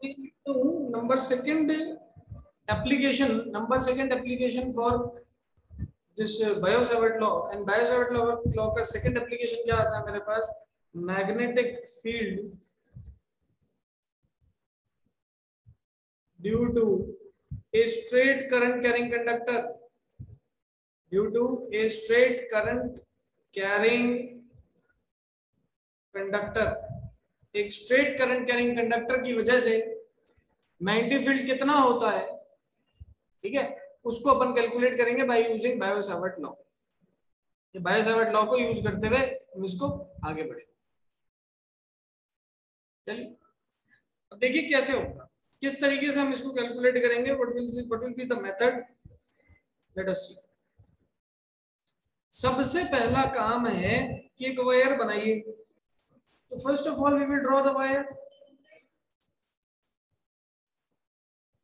Number second application for this Biot Savart law and Biot Savart law का second application क्या आता है मेरे पास, magnetic field due to a straight current carrying conductor, due to a straight current carrying conductor, एक straight current carrying conductor की वजह से मैग्नेटिक फील्ड कितना होता है, ठीक है, उसको अपन कैलकुलेट करेंगे बाय यूजिंग बायो-सावर्ट लॉ। ये बायो-सावर्ट लॉ को यूज करते हुए हम इसको आगे बढ़े। चलिए अब देखिए कैसे होगा, किस तरीके से हम इसको कैलकुलेट करेंगे, what will be the method, let us see. सबसे पहला काम है कि एक वायर बनाइए। तो first of all we will draw the wire.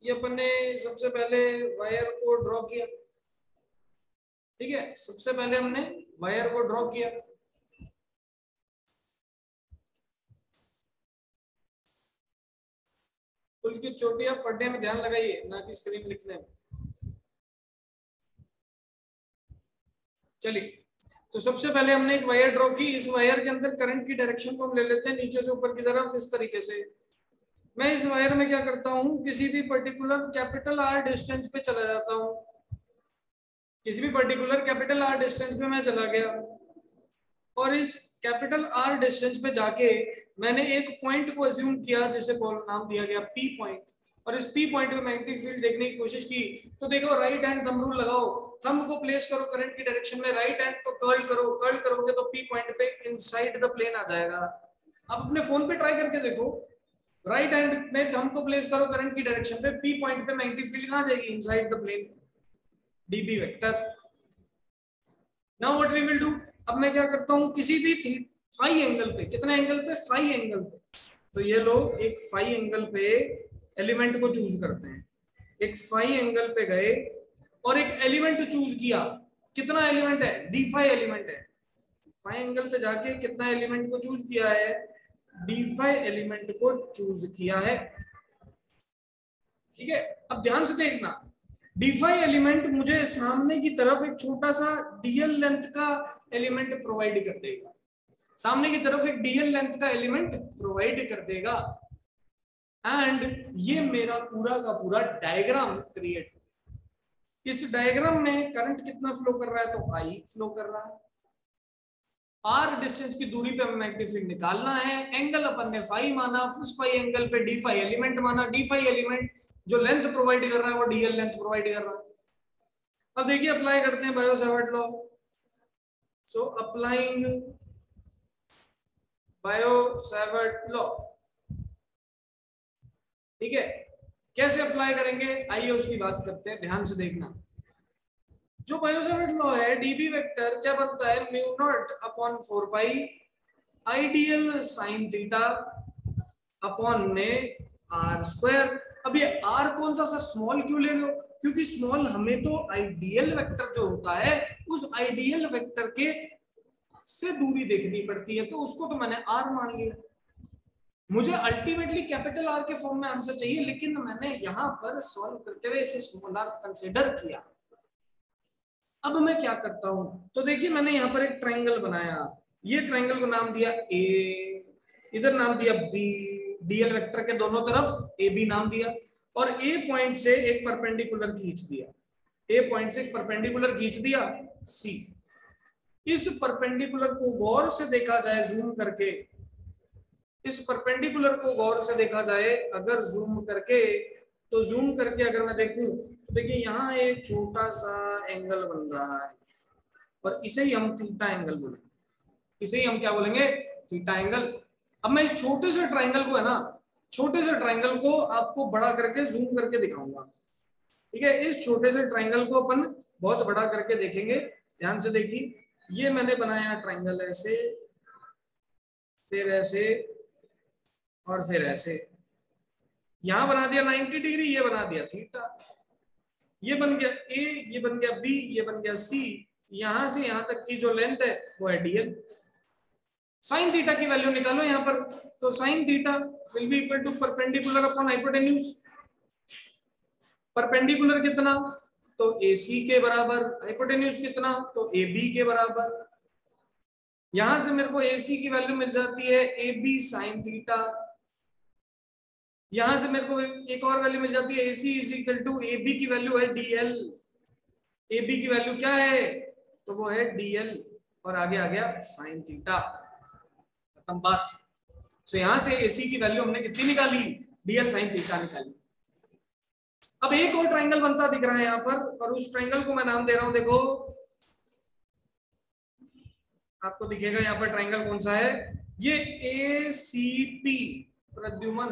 ये अपन ने सबसे पहले वायर को ड्रॉ किया, ठीक है, सबसे पहले हमने वायर को ड्रॉ किया। पुल की चोटियां पढ़ने में ध्यान लगाइए, ना कि स्क्रीन लिखने में। चलिए तो सबसे पहले हमने एक वायर ड्रॉ की। इस वायर के अंदर करंट की डायरेक्शन को हम ले लेते हैं नीचे से ऊपर की तरफ इस तरीके से। मैं इस वायर में क्या करता हूं, किसी भी पर्टिकुलर कैपिटल आर डिस्टेंस पे चला जाता हूं, किसी भी पर्टिकुलर कैपिटल आर डिस्टेंस पे मैं चला गया और इस कैपिटल आर डिस्टेंस पे जाके मैंने एक पॉइंट को अज्यूम किया जिसे नाम दिया गया पी पॉइंट, और इस पी पॉइंट पे मैग्नेटिक फील्ड देखने की कोशिश की। तो देखो राइट हैंड थंब रूल लगाओ, थंब को प्लेस करो करंट की डायरेक्शन में, राइट हैंड को कर्ल करो, कर्ल करोगे तो पी पॉइंट पे इनसाइड द प्लेन आ जाएगा। अब अपने फोन पे ट्राई करके देखो, राइट हैंड में थंब को प्लेस करो करंट की डायरेक्शन पे, पी पॉइंट पे मैग्नेटिक फील्ड कहां जाएगी, inside the plane, DB vector. Now what we will do, अब मैं क्या करता हूं, किसी भी फाई एंगल पे, कितने एंगल पे, फाई एंगल पे, तो ये लोग एक फाई एंगल पे एलिमेंट को चूज करते हैं। एक फाई एंगल पे गए और एक एलिमेंट चूज किया, कितना एलिमेंट है, डी फाई एलिमेंट है। फाई एंगल पे जाके कितना एलिमेंट को चूज किया है, डी फाई एलिमेंट को चूज किया है, ठीक है। अब ध्यान से देखना, डी5 एलिमेंट मुझे सामने की तरफ एक छोटा सा डीएल लेंथ का एलिमेंट प्रोवाइड कर देगा, सामने की तरफ एक डीएल लेंथ का एलिमेंट प्रोवाइड कर देगा, एंड ये मेरा पूरा का पूरा डायग्राम क्रिएट हो। इस डायग्राम में करंट कितना फ्लो कर रहा है, तो आई फ्लो कर रहा है। आर डिस्टेंस की दूरी पे हमें मैग्नेटिक फील्ड निकालना है, एंगल अपन ने फाई माना, उस फाई एंगल पे डी फाई एलिमेंट माना, डी फाई एलिमेंट जो लेंथ प्रोवाइड कर रहा है वो डीएल लेंथ प्रोवाइड कर रहा है। अब देखिए अप्लाई करते हैं Biot-Savart law. So applying Biot-Savart law, ठीक है, कैसे अप्लाई करेंगे आइए उसकी बात करते हैं, ध्यान से देखना। जो बायो-सावर्ट लॉ है, डीबी वेक्टर क्या बनता है, म्यू नॉट अपॉन 4 पाई आइडियल साइन थीटा अपॉन में आर स्क्वायर। अब ये आर कौन सा सर, स्मॉल क्यों ले रहे हो, क्योंकि स्मॉल हमें तो आइडियल वेक्टर जो होता है उस आइडियल वेक्टर के से दूरी देखनी पड़ती है, तो उसको तो मैंने आर मान लिया। मुझे अल्टीमेटली कैपिटल आर के फॉर्म में आंसर चाहिए, लेकिन मैंने यहां पर सॉल्व करते हुए इसे स्मॉल आर कंसीडर किया। अब मैं क्या करता हूं, तो देखिए मैंने यहाँ पर एक ट्रायंगल बनाया, ये ट्रायंगल को नाम दिया ए, इधर नाम दिया बी, डीएल वेक्टर के दोनों तरफ ए बी नाम दिया, और ए पॉइंट से एक परपेंडिकुलर खींच दिया, ए पॉइंट से एक परपेंडिकुलर खींच दिया सी। इस परपेंडिकुलर को गौर से देखा जाए जूम करके, इस परपेंडिकुलर को गौर से देखा जाए अगर जूम करके, तो जूम करके अगर मैं देखूं तो देखिए यहाँ एक छोटा सा एंगल बन रहा है और इसे ही हम थीटा एंगल बोलेंगे, इसे ही हम क्या बोलेंगे, थीटा एंगल। अब मैं इस छोटे से ट्रायंगल को है ना, छोटे से ट्रायंगल को आपको बड़ा करके जूम करके दिखाऊंगा, ठीक है। इस छोटे से ट्रायंगल को अपन बहुत बड़ा करके देखेंगे, ध्यान से देखिए। ये मैंने बनाया ट्रायंगल ऐसे, फिर ऐसे और फिर ऐसे, यहां बना दिया 90 डिग्री, ये बना दिया थीटा, ये बन गया ए, ये बन गया बी, ये बन गया सी, यहां से यहां तक की जो लेंथ है वो है डीएल। साइन थीटा की वैल्यू निकालो यहाँ पर, तो sine theta will be equal to perpendicular upon hypotenuse. Perpendicular कितना, तो AC के बराबर, हाइपोटेन्यूज कितना, तो AB के बराबर। यहां से मेरे को AC की वैल्यू मिल जाती है AB साइन थीटा। यहां से मेरे को एक और वैल्यू मिल जाती है AC is equal to AB की वैल्यू है DL। AB की वैल्यू क्या है, तो वो है DL, और आगे आ गया साइन थीटा, खत्म बात। सो यहां से AC की वैल्यू हमने कितनी निकाली, DL साइन थीटा निकाली। अब एक और ट्रायंगल बनता दिख रहा है यहां पर, और उस ट्रायंगल को मैं नाम दे रहा हूं, देखो आपको दिखेगा यहाँ पर ट्रायंगल कौन सा है, ये ACP Pradyuman,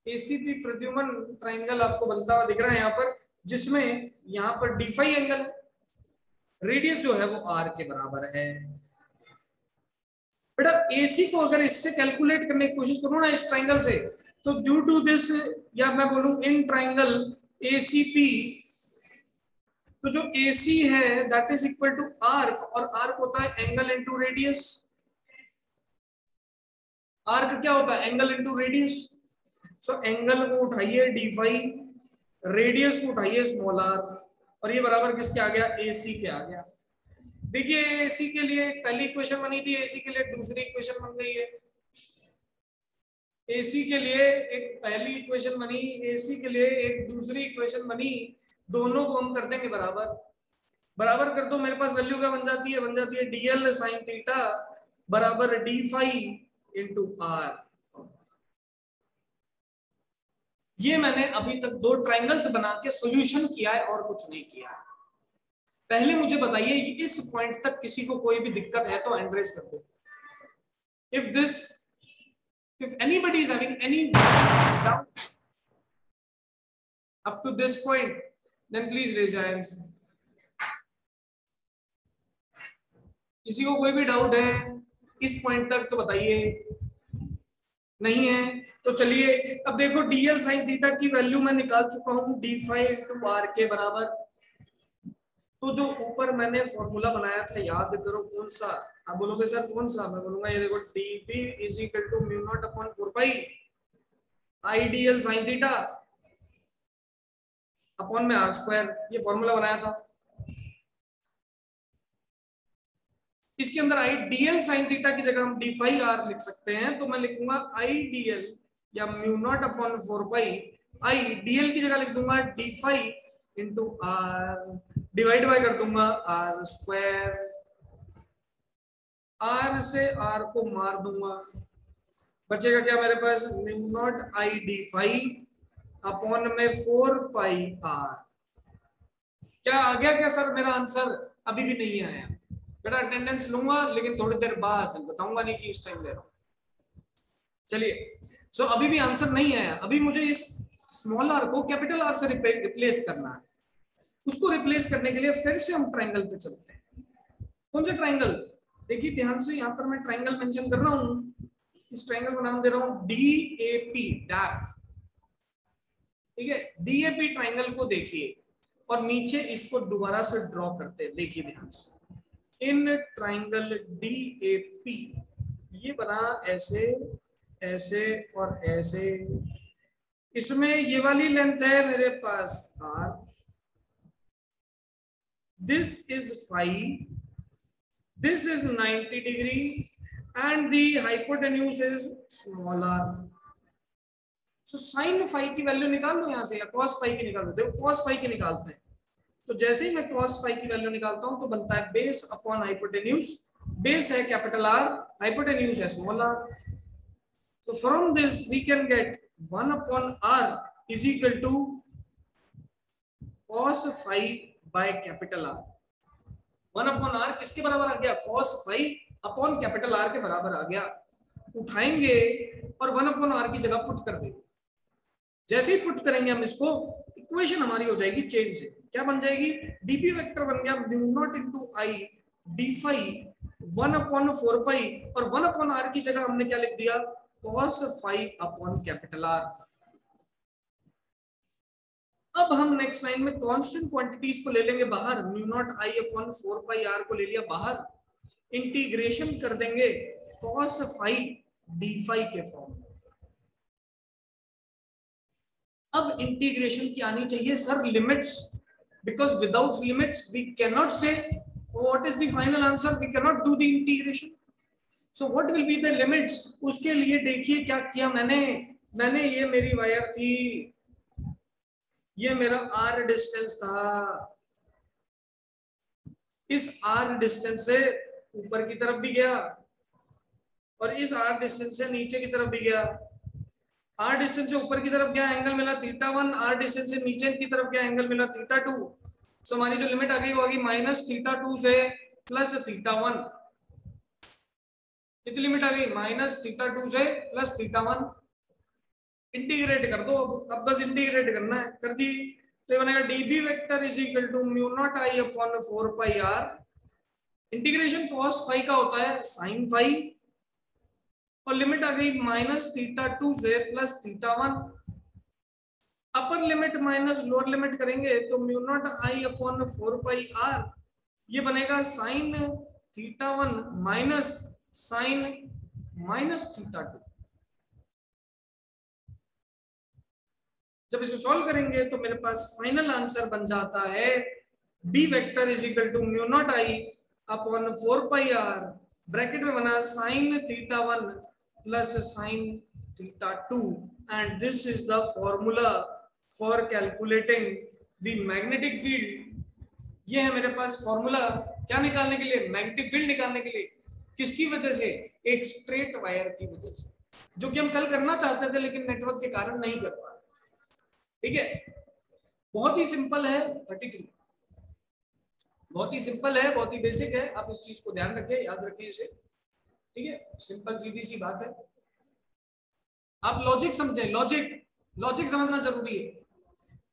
ACP Pradyuman triangle आपको बनता हुआ दिख रहा है यहाँ पर, जिसमें यहाँ पर D फाई एंगल, रेडियस जो है वो R के बराबर है। बेटा AC को अगर इससे कैलकुलेट करने की कोशिश करूं ना इस ट्रायंगल से, तो ड्यू टू दिस, या मैं बोलूं इन ट्रायंगल ACP, तो जो AC है that is equal to arc, और आर्क होता है एंगल इनटू रेडियस। आर्क क्या होता है, angle into radius. So angle को उठाइए D फाई, रेडियस को उठाइए स्मॉल r, और ये बराबर किसके आ गया, AC के आ गया। देखिए AC के लिए पहली इक्वेशन बनी थी, AC के लिए दूसरी इक्वेशन बन गई है। AC के लिए एक पहली इक्वेशन बनी, AC के लिए एक दूसरी इक्वेशन बनी, दोनों को हम कर देंगे बराबर। बराबर कर दो, मेरे पास वैल्यू क्या बन जाती है, बन जाती है DL साइन थीटा बराबर D फाई इंटू R। ये मैंने अभी तक दो ट्रायंगल्स बना के सॉल्यूशन किया है और कुछ नहीं किया है। पहले मुझे बताइए इस पॉइंट तक किसी को कोई भी दिक्कत है तो हैंड रेज कर दो। if anybody is having any doubt up to this point, then please raise your hands. किसी को कोई भी डाउट है इस पॉइंट तक तो बताइए, नहीं है तो चलिए। अब देखो DL साइन थीटा की वैल्यू मैं निकाल चुका हूं D फाई इंटू R के बराबर। तो जो ऊपर मैंने फॉर्मूला बनाया था याद करो कौन सा, आप बोलोगे सर कौन सा, मैं बोलूंगा ये देखो DB is equal to mu naught upon 4 pi IDL sine theta upon में R स्क्वायर, ये फॉर्मूला बनाया था। इसके अंदर IDL साइन थीटा की जगह हम D फाई R लिख सकते हैं, तो मैं लिखूंगा IDL या mu naught upon 4 pi IDL की जगह लिख दूंगा D phi into R, divide by कर दूंगा R स्क्वायर, R से R को मार दूंगा, बचेगा क्या मेरे पास, mu naught ID phi upon में 4 पाई R। क्या आ गया क्या सर मेरा आंसर, अभी भी नहीं आया बेटा, अटेंडेंस लूंगा लेकिन थोड़ी देर बाद बताऊंगा, नहीं कि इस टाइम ले रहा हूं। चलिए सो अभी भी आंसर नहीं आया, अभी मुझे इस स्मॉल r को कैपिटल R से रिप्लेस करना है। उसको रिप्लेस करने के लिए फिर से हम ट्रायंगल पे चलते हैं। कौन सा ट्रायंगल, देखिए ध्यान से, यहाँ पर मैं ट्रायंगल मेंशन कर रहा हूं, इस ट्रायंगल का नाम दे रहा हूं DAP डैप, ठीक है। DAP ट्रायंगल को देखिए और नीचे इसको दोबारा से ड्रॉ करते हैं, देखिए ध्यान से। इन ट्रायंगल DAP ये बना ऐसे ऐसे और ऐसे, इसमें ये वाली लेंथ है मेरे पास R, this is phi, this is 90 degree and the hypotenuse is small r. So sin phi की वैल्यू निकाल लो यहाँ से, या cos phi की निकाल लो, देखो cos phi की निकालते हैं, तो जैसे ही मैं cos phi की वैल्यू निकालता हूं तो बनता है बेस अपॉन हाइपोटेन्यूज, बेस है कैपिटल R, हाइपोटेन्यूज है small r। So from this we can get 1 upon R is equal to cos phi by capital R। 1 upon R किसके बराबर आ गया, cos phi upon capital R के बराबर आ गया। उठाएंगे और 1 अपॉन R की जगह पुट कर देंगे, जैसे ही पुट करेंगे हम इसको, इक्वेशन हमारी हो जाएगी चेंज, क्या बन जाएगी, डीपी वेक्टर बन गया mu naught into I D phi 1 upon 4 pi, और 1 अपॉन R की जगह हमने क्या लिख दिया, cos phi upon capital R। अब हम नेक्स्ट लाइन में कांस्टेंट क्वांटिटीज को ले लेंगे बाहर, mu naught I upon 4 pi R को ले लिया बाहर, इंटीग्रेशन कर देंगे cos phi डी फाई के फॉर्म में। अब इंटीग्रेशन की आनी चाहिए sir limits, because without limits we cannot say what is the final answer, we cannot do the integration. So what will be the limits? उसके लिए देखिए क्या किया मैंने ये मेरी वायर थी, ये मेरा r डिस्टेंस था, इस r डिस्टेंस से ऊपर की तरफ भी गया और इस r डिस्टेंस से नीचे की तरफ भी गया। r डिस्टेंस से ऊपर की तरफ गया, एंगल मिला θ1, r डिस्टेंस से नीचे की तरफ गया, एंगल मिला θ2। सो हमारी जो लिमिट आ गई वो आ गई -θ2 से +θ1। कितनी लिमिट आ गई? -θ2 से +θ1। इंटीग्रेट कर दो, अब बस इंटीग्रेट करना है, कर दी तो ये बनेगा dB vector is equal to μ0I/4πr। Integration cos phi का होता है sin फाई, और लिमिट आ गई -θ2 से +θ1। Upper limit minus lower limit करेंगे तो μ0I/4πr ये बनेगा sin θ1 माइनस sin -θ2। जब इसको सॉल्व करेंगे तो मेरे पास फाइनल आंसर बन जाता है B vector is equal to μ0I/4πr, bracket में बना sin θ1 plus sin θ2, and this is the formula for calculating the magnetic field. ये है मेरे पास फॉर्मूला क्या निकालने के लिए? मैग्नेटिक फील्ड निकालने के लिए। किसकी वजह से? एक स्ट्रेट वायर की वजह से, जो कि हम कल करना चाहते थे लेकिन नेटवर्क के कारण नहीं कर पा रहे। ठीक है, बहुत ही सिंपल है 33, बहुत ही सिंपल है, बहुत ही बेसिक है। आप इस चीज को ध्यान रखें, याद रखिए इसे। ठीक है, सिंपल सीधी सी बात है। आप लॉजिक समझे, लॉजिक समझना जरूरी है।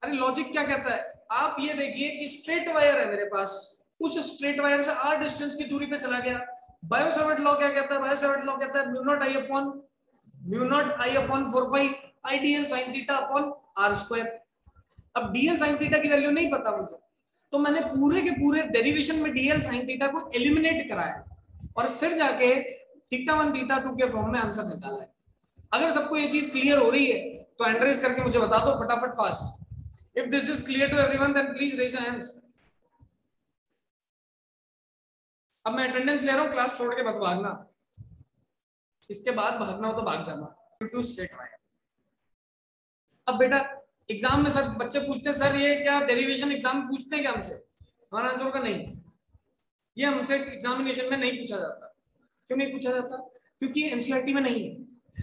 अरे लॉजिक क्या कहता है? आप ये देखिए कि स्ट्रेट वायर है मेरे पास, उस स्ट्रेट वायर से r डिस्टेंस की दूरी पे चला गया। बायो-सावर्ट लॉ क्या कहता है? बायो-सावर्ट लॉ कहता है μ0I/4π dl sin theta upon r²। अब dl sin थीटा की वैल्यू नहीं पता मुझे, तो मैंने पूरे के पूरे डेरिवेशन में dl sin थीटा को एलिमिनेट कराया और फिर जाके θ1 θ2 के फॉर्म में आंसर निकाला है। अगर सबको ये चीज क्लियर हो रही है तो हैंड रेज करके मुझे बता दो फटाफट, fast. If this is clear to everyone then please raise your hands. अब मैं अटेंडेंस ले रहा हूं, क्लास छोड़ के मत भागना, इसके बाद भागना हो तो भाग जाना। Two straight wire. अब बेटा एग्जाम में सर बच्चे पूछते हैं सर ये क्या डेरिवेशन एग्जाम में पूछते हैं क्या हमसे? हमारा आंसर होगा नहीं, ये हमसे एग्जामिनेशन में नहीं पूछा जाता। क्यों नहीं पूछा जाता? क्योंकि एनसीईआरटी में नहीं है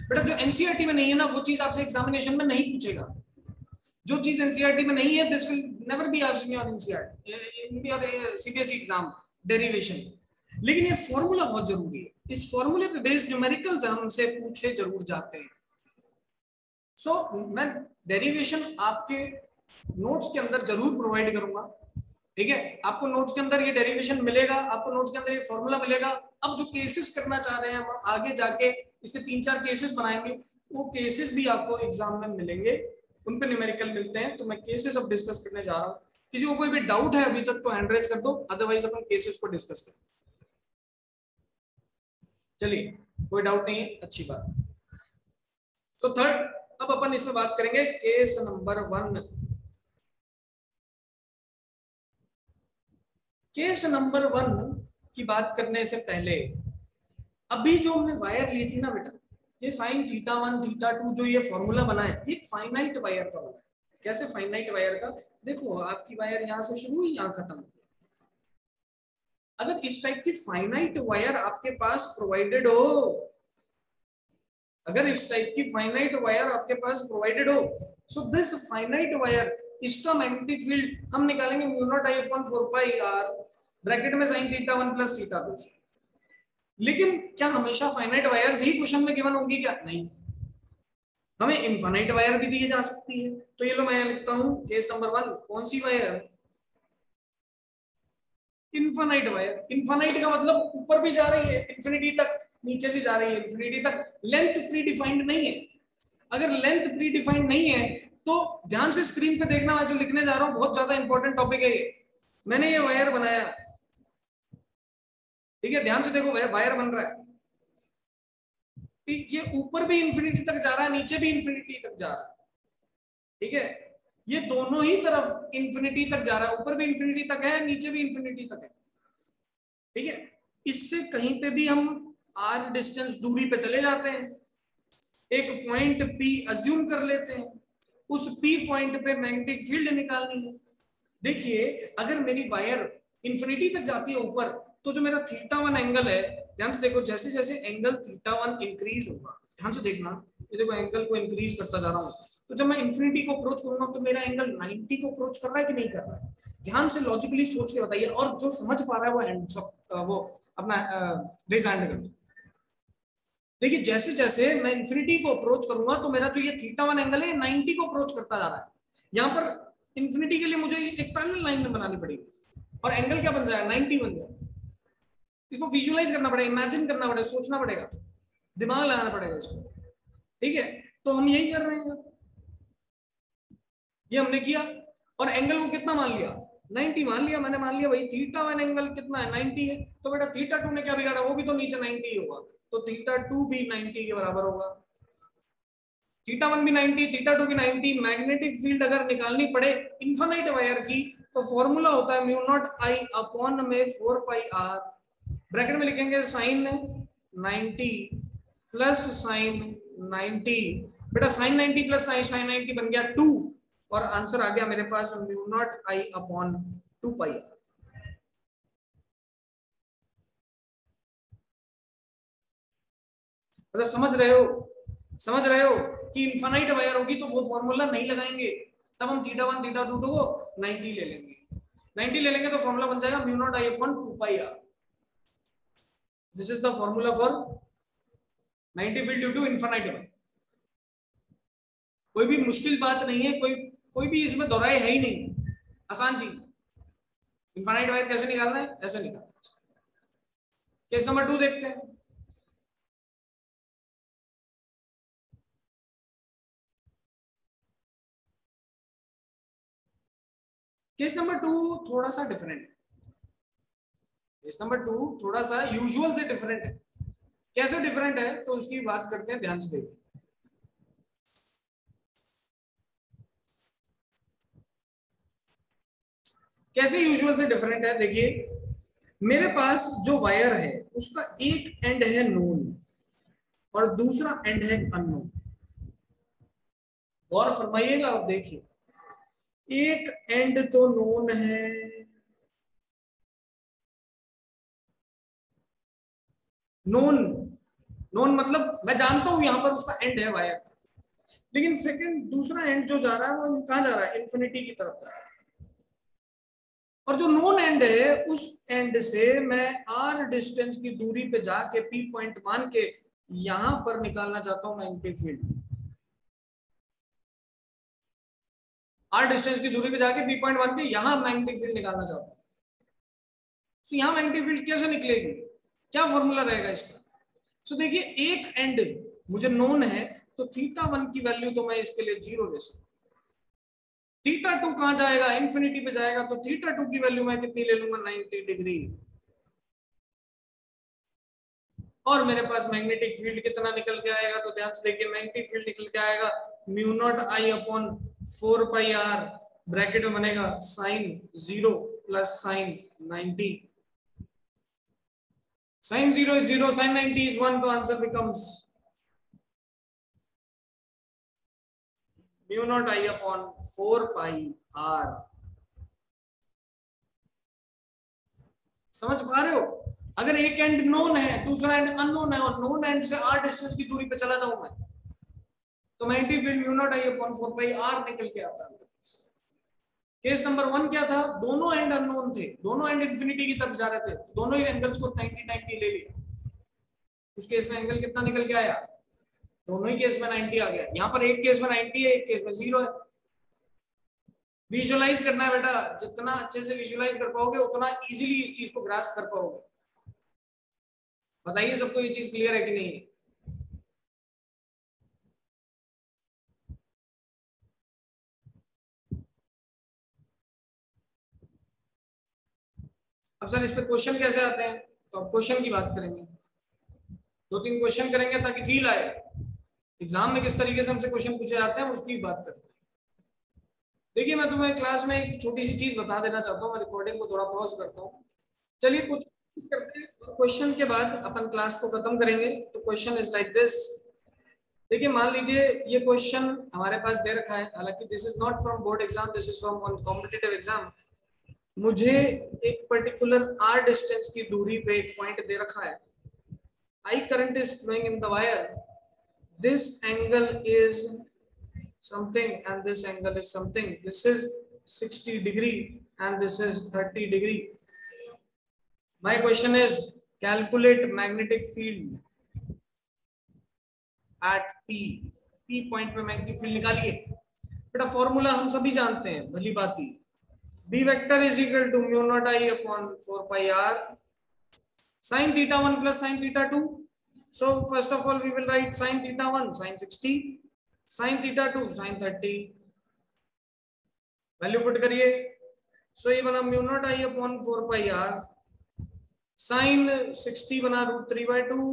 बेटा। जो एनसीईआरटी में नहीं है ना वो चीज आपसे एग्जामिनेशन में नहीं पूछेगा। जो चीज एनसीईआरटी में नहीं है this will never be asked in your NCERT और सीबीएसई एग्जाम डेरिवेशन। लेकिन ये फॉर्मूला बहुत जरूरी है, इस फॉर्मूले पे बेस्ड न्यूमेरिकल्स हमसे पूछे जरूर जाते हैं। सो मैं डेरिवेशन आपके नोट्स के अंदर जरूर प्रोवाइड करूंगा। ठीक है, आपको नोट्स के अंदर ये डेरिवेशन मिलेगा, आपको नोट्स के अंदर ये फॉर्मूला मिलेगा। अब जो केसेस करना चाह रहे हैं हम आगे जाके इसके 3-4 केसेस बनाएंगे, वो केसेस भी आपको एग्जाम में मिलेंगे, उन पे न्यूमेरिकल मिलते हैं। तो मैं केसेस अब डिस्कस करने जा रहा हूँ। किसी को कोई भी डाउट है अभी तक तो हैंड रेज कर दो, अदरवाइज अपन केसेस को डिस्कस करें। चलिए, कोई डाउट नहीं है, अच्छी बात। सो थर्ड, अब अपन इसमें बात करेंगे केस नंबर 1। केस नंबर 1 की बात करने से पहले अभी जो हमने वायर ली थी ना बेटा, ये sin θ1 θ2 जो ये फॉर्मूला बना है, एक फाइनाइट वायर का बना है। कैसे फाइनाइट वायर का? देखो आपकी वायर यहां से शुरू हुई, यहां खत्म हुई। अगर इस टाइप की फाइनाइट वायर आपके पास प्रोवाइडेड हो, अगर इस टाइप की फाइनाइट वायर आपके पास प्रोवाइडेड हो, सो दिस फाइनाइट वायर, इसका मैग्नेटिक फील्ड हम निकालेंगे μ0I/4πr, ब्रैकेट में sin θ1 प्लस θ2। लेकिन क्या हमेशा फाइनाइट वायर्स ही क्वेश्चन में गिवन होगी क्या? नहीं, हमें इनफाइनाइट वायर भी दी जा सकती है। तो ये लो मैं लिखता हूं केस नंबर 1। कौन सी वायर? Infinite wire. इनफाइनाइट का मतलब ऊपर भी जा रही है इंफिनिटी तक, नीचे भी जा रही है इंफिनिटी तक। लेंथ प्री डिफाइंड नहीं है। अगर लेंथ प्री डिफाइंड नहीं है तो ध्यान से स्क्रीन पे देखना, मैं जो लिखने जा रहा हूं बहुत ज्यादा इंपॉर्टेंट टॉपिक है ये। मैंने ये वायर बनाया, ठीक है, ध्यान से देखो वायर बन रहा है। ये ऊपर भी इंफिनिटी तक जा रहा है, नीचे भी इंफिनिटी तक जा रहा है, ठीक है, ये दोनों ही तरफ इंफिनिटी तक जा रहा है, ऊपर भी इंफिनिटी तक है, नीचे भी इंफिनिटी तक है, ठीक है। इससे कहीं पे भी हम आर डिस्टेंस दूरी पे चले जाते हैं, एक पॉइंट पी अज्यूम कर लेते हैं, उस पी पॉइंट पे मैग्नेटिक फील्ड निकालनी है। देखिए अगर मेरी वायर इंफिनिटी तक जाती है ऊपर, तो जो मेरा θ1 एंगल है, ध्यान से देखो, जैसे जैसे एंगल θ1 इंक्रीज होगा, ध्यान से देखना, ये देखो एंगल को इंक्रीज करता जा रहा हूँ, तो जब मैं इंफिनिटी को अप्रोच करूंगा तो मेरा एंगल 90 को अप्रोच कर रहा है कि नहीं कर रहा है? ध्यान से लॉजिकली सोच के बताइए, और जो समझ पा रहा है वो वो अपना रेज हैंड कर। देखिए जैसे जैसे मैं इंफिनिटी को अप्रोच करूंगा तो मेरा जो ये θ1 एंगल है 90 को अप्रोच करता जा रहा है। यहाँ पर इंफिनिटी के लिए मुझे एक पैरेलल लाइन में बनानी पड़ेगी, और एंगल क्या बन जाएगा, 90 बन जाएगा। इसको विजुअलाइज करना पड़ेगा, इमेजिन करना पड़ेगा, सोचना पड़ेगा, दिमाग लगाना पड़ेगा इसको, ठीक है। तो हम यही कर रहे हैं, ये हमने किया, और एंगल को कितना मान लिया, 90 मान लिया, मैंने मान लिया भाई θ1 एंगल कितना है, 90 है, तो बेटा θ2 ने क्या बिगाड़ा, वो भी तो नीचे 90 ही होगा, तो θ2 भी 90 के बराबर होगा, θ1 भी 90, θ2 भी 90। मैग्नेटिक फील्ड अगर निकालनी पड़े इनफाइनाइट वायर की, तो फॉर्मूला होता है म्यू नॉट आई अपॉन में 4 पाई आर, ब्रैकेट में लिखेंगे साइन 90 प्लस साइन 90, बेटा साइन 90 प्लस साइन 90 बन गया 2, और आंसर आ गया मेरे पास mu naught I upon 2 pi R. मतलब समझ रहे हो, समझ रहे हो कि इनफाइनाइट वायर होगी तो वो फॉर्मूला नहीं लगाएंगे, तब हम θ1 θ2 को 90 ले लेंगे, 90 ले लेंगे तो फॉर्मूला बन जाएगा mu naught I upon 2 pi R. This is the formula for 90 field due to infinite wire. कोई भी मुश्किल बात नहीं है, कोई कोई भी इसमें दोहराई है ही नहीं, आसान चीज। इनफाइनाइट वायर कैसे निकालना है, ऐसे निकालना है। केस नंबर 2 देखते हैं। केस नंबर 2 थोड़ा सा डिफरेंट है, केस नंबर 2 थोड़ा सा यूजुअल से डिफरेंट है। कैसे डिफरेंट है तो उसकी बात करते हैं, ध्यान से देखिए। कैसे यूजुअल से डिफरेंट है, देखिए मेरे पास जो वायर है उसका एक एंड है नोन और दूसरा एंड है अननोन। गौर फरमाइएगा, आप देखिए, एक एंड तो नोन है, नोन, नोन मतलब मैं जानता हूं यहां पर उसका एंड है वायर, लेकिन सेकंड दूसरा एंड जो जा रहा है वो कहां जा रहा है, इन्फिनिटी की तरफ जा रहा है। और जो नोन एंड है उस एंड से मैं आर डिस्टेंस की दूरी पे जाके पी पॉइंट मान के यहां पर निकालना चाहता हूं मैग्नेटिक फील्ड। आर डिस्टेंस की दूरी पे जाके पी पॉइंट मान के यहां मैग्नेटिक फील्ड निकालना चाहता हूं। तो यहां मैग्नेटिक फील्ड कैसे निकलेगी, क्या फॉर्मूला रहेगा इसका? सो देखिए एक एंड मुझे नोन है, तो θ1 की वैल्यू तो मैं इसके लिए 0 ले सकता हूं। θ2 कहां जाएगा, इंफिनिटी पे जाएगा, तो θ2 की वैल्यू मैं कितनी ले लूंगा, 90 डिग्री। और मेरे पास मैग्नेटिक फील्ड कितना निकल के आएगा, तो ध्यान से देखिए, मैग्नेटिक फील्ड निकल के आएगा mu naught I upon 4 pi R, bracket में बनेगा sine 0 plus sine 90, sine 0 is 0, sine 90 is 1, तो answer becomes mu naught I upon 4 pi R. समझ पा रहे हो? अगर एक एंड नोन है दूसरा एंड अननोन है और नोन एंड से आर डिस्टेंस की दूरी पे चला जाऊं मैं, तो magnetic field mu naught I upon 4 pi R निकल के आता है। केस नंबर 1 क्या था, दोनों एंड अननोन थे, दोनों एंड इंफिनिटी की तरफ जा रहे थे, दोनों ही एंगल्स को 90 90 ले लिया। उस केस में एंगल कितना निकल के आया, दोनों ही केस में 90 आ गया। यहाँ पर एक केस में 90 है, एक केस में 0 है। विजुअलाइज करना है बेटा, जितना अच्छे से विजुअलाइज कर पाओगे उतना इजीली इस चीज को ग्रास्प कर पाओगे। बताइए सबको ये चीज क्लियर है कि नहीं है? अब सर इस पे क्वेश्चन कैसे आते हैं, तो अब क्वेश्चन की बात करेंगे। 2-3 क्वेश्चन करेंगे ताकि फील आए एग्जाम में किस तरीके से हमसे क्वेश्चन पूछे जाते हैं, उसकी बात करते हैं। देखिए मैं तुम्हें क्लास में एक छोटी सी चीज बता देना चाहता हूँ, मैं रिकॉर्डिंग को थोड़ा पॉज करता हूँ। चलिए कुछ करते हैं, क्वेश्चन के बाद अपन क्लास को खत्म करेंगे। तो क्वेश्चन इज लाइक दिस। देखिए मान लीजिए ये क्वेश्चन हमारे पास दे रखा है, हालांकि this is not from board exam, this is from one competitive exam. मुझे एक पर्टिकुलर आर डिस्टेंस की दूरी पे एक पॉइंट दे रखा है, I current is flowing in the wire, this angle is something and this angle is something, this is 60 degree and this is 30 degree. My question is calculate magnetic field at P point पे magnetic field निकालिए। बेटा formula हम सभी जानते हैं, भली बात ही, B vector is equal to mu naught I upon 4 pi r sin theta 1 plus sin theta 2. So first of all we will write sin theta 1 sin 60, sin theta 2 sin 30, value put करिए। सो ये बना mu naught I upon 4 pi r, sin 60 बना √3/2,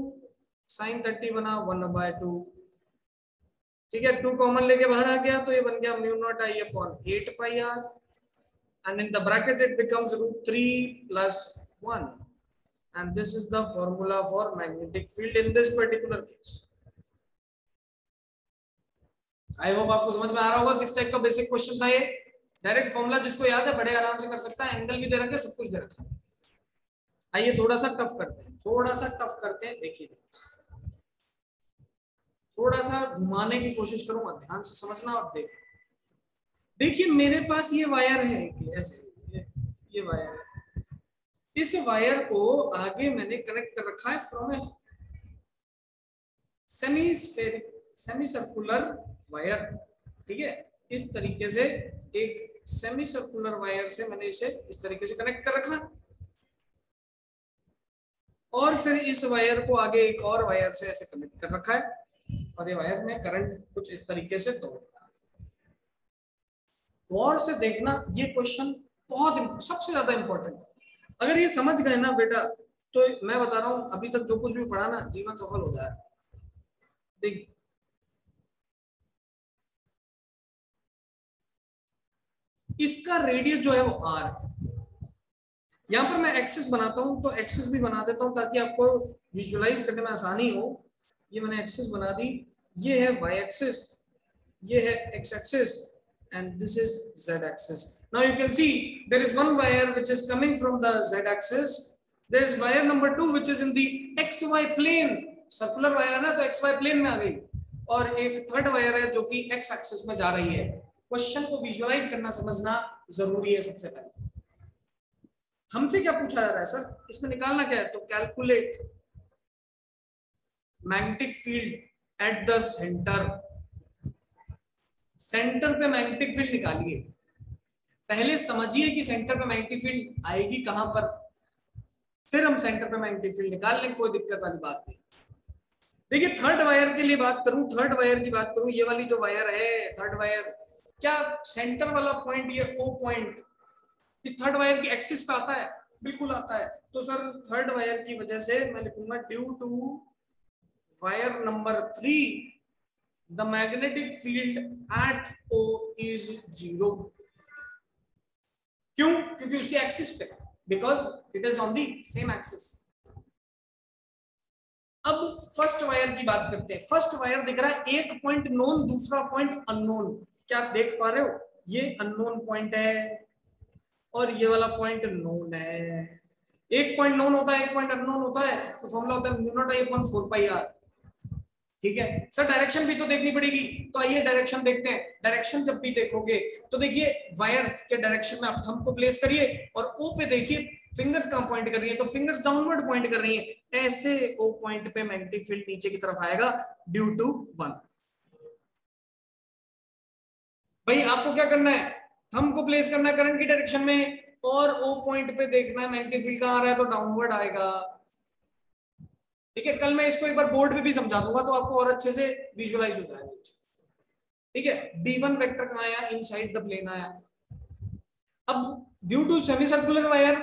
sin 30 बना 1/2। ठीक है, 2 common लेके बाहर आ गया तो ये बन गया mu naught I upon 8 pi r and in the bracket it becomes √3 plus 1 and this is the formula for magnetic field in this particular case. I hope आपको समझ में आ रहा होगा किस टाइप का बेसिक क्वेश्चन था ये। डायरेक्ट फॉर्मूला जिसको याद है बड़े आराम से कर सकता है, एंगल भी दे रखा है, सब कुछ दे रखा है। आइए थोड़ा सा टफ करते हैं, थोड़ा सा टफ करते हैं। देखिए थोड़ा सा घुमाने की कोशिश करूंगा, ध्यान से समझना और देखना। देखिए मेरे पास ये वायर है, ऐसे ये वायर है, इस वायर को आगे मैंने कनेक्ट कर रखा है from a semi circular wire. ठीक है, इस तरीके से एक सेमी सर्कुलर वायर से मैंने इसे इस तरीके से कनेक्ट कर रखा, और फिर इस वायर को आगे एक और वायर से ऐसे कनेक्ट कर रखा है, और ये वायर में करंट कुछ इस तरीके से दौड़ रहा है। गौर से देखना, ये क्वेश्चन बहुत सबसे ज्यादा इंपॉर्टेंट है। अगर ये समझ गए ना बेटा, तो मैं बता रहा हूं अभी तक जो कुछ भी पढ़ा ना, जीवन सफल हो जाए। देखिए इसका रेडियस जो है वो r है। यहां पर मैं एक्सिस बनाता हूं, तो एक्सिस भी बना देता हूं ताकि आपको विजुअलाइज करने में आसानी हो। ये मैंने एक्सिस बना दी, ये है y एक्सिस, ये है x axis and this is z axis. Now you can see there is one wire which is coming from the z axis, there is wire number 2 which is in the xy plane, circular wire है ना, तो xy plane में आ गई, और एक third wire है जो कि x एक्सिस में जा रही है। क्वेश्चन को विजुअलाइज करना समझना जरूरी है। सबसे पहले हमसे क्या पूछा जा रहा है सर, इसमें निकालना क्या है, तो calculate magnetic field at the centre. Centre पे मैग्नेटिक फील्ड निकालिए। पहले समझिए कि सेंटर पे मैग्नेटिक फील्ड आएगी कहां पर, फिर हम सेंटर पे मैग्नेटिक फील्ड निकाल लें, कोई दिक्कत वाली बात नहीं। देखिए थर्ड वायर के लिए बात करूं, थर्ड वायर की बात करूं, ये वाली जो वायर है थर्ड वायर, क्या सेंटर वाला पॉइंट ये O पॉइंट इस थर्ड वायर की एक्सिस पे आता है? बिल्कुल आता है। तो सर थर्ड वायर की वजह से मैं लिखूंगा due to wire number 3 the magnetic field at O is 0. क्यों? क्योंकि उसके एक्सिस पे, because it is on the same axis. अब फर्स्ट वायर की बात करते हैं। फर्स्ट वायर दिख रहा है एक पॉइंट नोन, दूसरा पॉइंट अननोन। क्या देख पा रहे हो, ये अननोन पॉइंट है और ये वाला पॉइंट नोन है। एक पॉइंट नोन होता है, एक पॉइंट अननोन होता है, तो फॉर्मूला होता है mu naught I upon 4 pi r। ठीक है सर, डायरेक्शन भी तो देखनी पड़ेगी, तो आइए डायरेक्शन देखते हैं। डायरेक्शन जब भी देखोगे तो देखिए वायर के डायरेक्शन में आप थंब को प्लेस करिए और ओ पे देखिए फिंगर्स कहां पॉइंट कर रही है, तो फिंगर्स डाउनवर्ड पॉइंट कर रही है। ऐसे ओ पॉइंट पे मैग्नेटिक फील्ड नीचे की तरफ आएगा ड्यू टू 1। भाई आपको क्या करना है, थंब को प्लेस करना है करंट की डायरेक्शन में, और ओ पॉइंट पे देखना है मैग्नेटिक फील्ड कहां आ रहा है, तो डाउनवर्ड आएगा। ठीक है, कल मैं इसको एक बार बोर्ड पे भी समझा दूंगा तो आपको और अच्छे से विजुअलाइज हो जाएगा। ठीक है, D1 वेक्टर कहां आया, इनसाइड द प्लेन आया। अब due to semi circular wire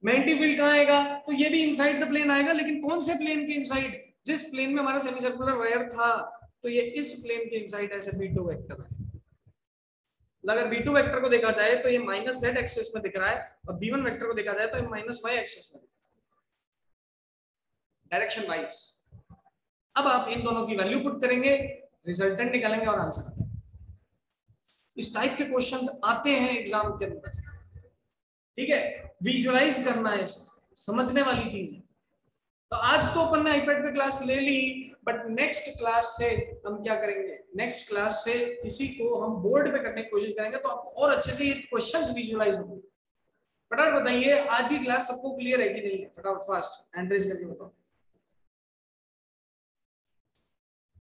magnetic field कहां आएगा, तो ये भी इनसाइड द प्लेन आएगा, लेकिन कौन से प्लेन के इनसाइड, जिस प्लेन में हमारा सेमी सर्कुलर वायर था तो ये इस प्लेन के इनसाइड ऐसे B2 वेक्टर है। अगर B2 वेक्टर को देखा जाए तो ये माइनस Z एक्सिस में दिख रहा है और B1 वेक्टर को देखा जाए तो ये माइनस Y एक्सिस में दिख रहा है, डायरेक्शन वाइज। अब आप इन दोनों की वैल्यू पुट करेंगे, रिजल्टेंट निकालेंगे और आंसर। इस टाइप के क्वेश्चंस आते हैं एग्जाम के अंदर, ठीक है। विजुअलाइज करना है, समझने वाली चीज है। तो आज तो अपन ने आईपैड पे क्लास ले ली, बट नेक्स्ट क्लास से हम क्या करेंगे, नेक्स्ट क्लास से इसी को हम बोर्ड पे करने की कोशिश करेंगे, तो आपको और अच्छे से ये क्वेश्चंस विजुअलाइज होंगे। फटाफट बताइए आज ही क्लास सबको क्लियर है कि नहीं है? फटाफट फास्ट हैंड रेज करके बताओ।